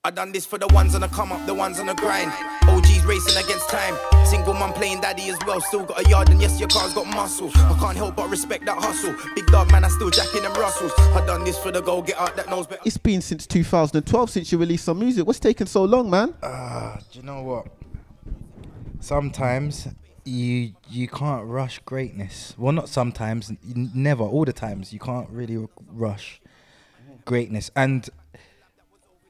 I done this for the ones on the come up, the ones on the grind. OGs racing against time. Single man playing daddy as well. Still got a yard and yes, your car's got muscle. I can't help but respect that hustle. Big dog man, I still jacking them Russells. I done this for the go get out that knows better. It's been since 2012 since you released some music. What's taking so long, man? Do you know what? Sometimes you can't rush greatness. Well, not sometimes, never, all the times. You can't really rush greatness. And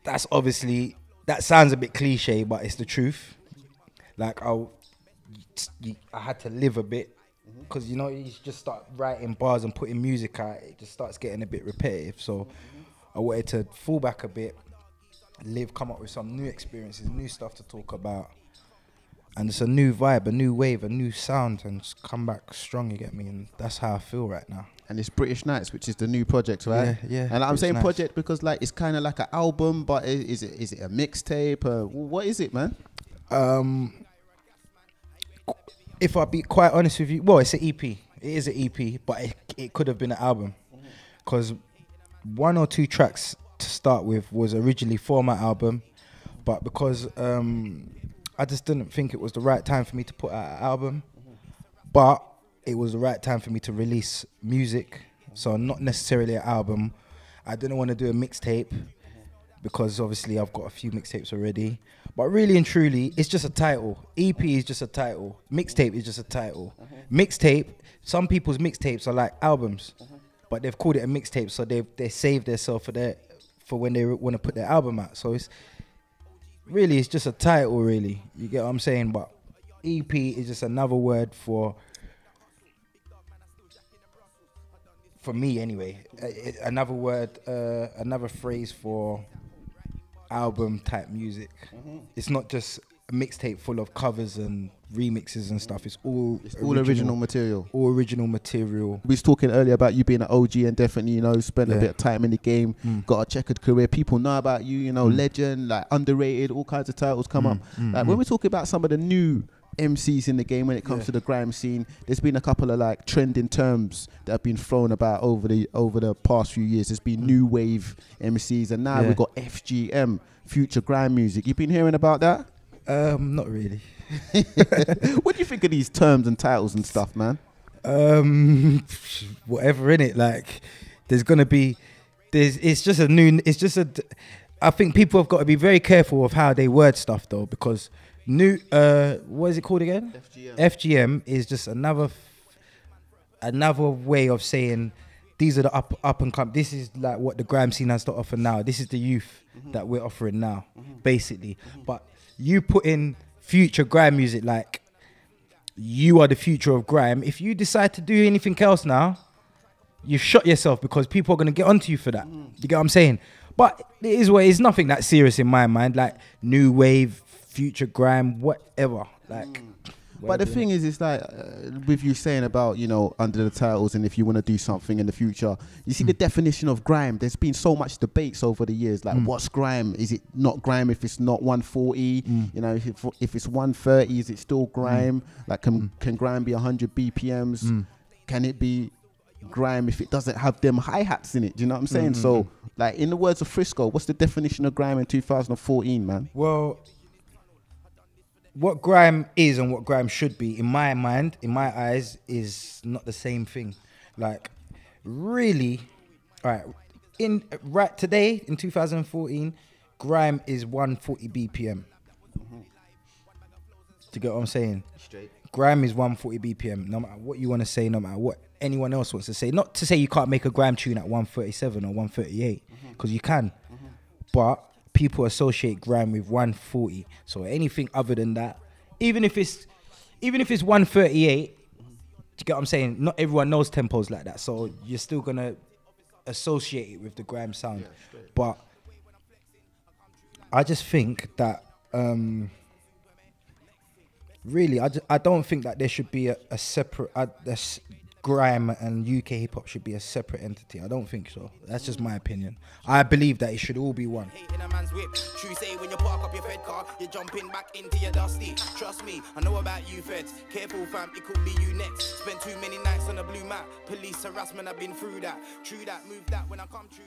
that's obviously, that sounds a bit cliche, but it's the truth. Like, I had to live a bit, because, you know, you just start writing bars and putting music out, it just starts getting a bit repetitive. So I wanted to fall back a bit, come up with some new experiences, new stuff to talk about. And it's a new vibe, a new wave, a new sound, and just come back strong, you get me? And that's how I feel right now. And it's British Nights, which is the new project, right? Yeah. And I'm saying Nights. project because, like, it's kind of like an album, but is it a mixtape? What is it, man? If I be quite honest with you, well, it's an EP. It is an EP, but it could have been an album. Because 1 or 2 tracks to start with was originally for my album, but because I just didn't think it was the right time for me to put out an album, but it was the right time for me to release music, so not necessarily an album. I didn't want to do a mixtape because obviously I've got a few mixtapes already, but really and truly, it's just a title. EP is just a title. Mixtape is just a title. Mixtape, some people's mixtapes are like albums, but they've called it a mixtape, so they saved themselves for when they want to put their album out. So it's just a title, really. You get what I'm saying? But EP is just another word for me anyway. Another word, another phrase for album type music. It's not just a mixtape full of covers and remixes and stuff. It's all original material. All original material. We was talking earlier about you being an OG and definitely, you know, spent a bit of time in the game, got a checkered career. People know about you, you know, legend, like underrated, all kinds of titles come up. Like when we talk about some of the new MCs in the game when it comes to the grime scene, there's been a couple of like trending terms that have been thrown about over the past few years. There's been new wave MCs, and now we've got FGM, Future Grime music. You been hearing about that? Not really. What do you think of these terms and titles and stuff, man? Whatever in it, like I think people have got to be very careful of how they word stuff though, because what is it called again? FGM is just another way of saying these are the up and come. This is like what the grime scene has to offer now. This is the youth that we're offering now, basically. But you put in future grime music, like you are the future of grime. If you decide to do anything else now, you've shot yourself, because people are going to get onto you for that. You get what I'm saying? But it is what it's nothing that serious in my mind, like new wave, future grime, whatever. Like, but the thing is, it's like with you saying about, you know, under the titles, and if you want to do something in the future, you see the definition of grime. There's been so much debates over the years, like what's grime? Is it not grime if it's not 140? You know, if it's 130, is it still grime? Like, can grime be 100 BPMs? Can it be grime if it doesn't have them hi-hats in it? Do you know what I'm saying? So, like, in the words of Frisco, what's the definition of grime in 2014, man? Well, what grime is and what grime should be, in my mind, in my eyes, is not the same thing. Like, really, all right, today in 2014, grime is 140 BPM. Do you get what I'm saying? Straight. Grime is 140 BPM. No matter what you want to say, no matter what anyone else wants to say. Not to say you can't make a grime tune at 137 or 138, because you can, but people associate grime with 140. So anything other than that, even if it's 138, do you get what I'm saying? Not everyone knows tempos like that, so you're still gonna associate it with the grime sound. But I just think that really, I don't think that there should be a separate grime and UK hip hop should be a separate entity. I don't think so. That's just my opinion. I believe that it should all be one. In a man's whip. True say when you park up your Fed car, you're jumping back into your dusty. Trust me, I know about you feds. Careful fam, it could be you next. Spent too many nights on the blue mat. Police harassment, I've been through that. True that, move that when I come true.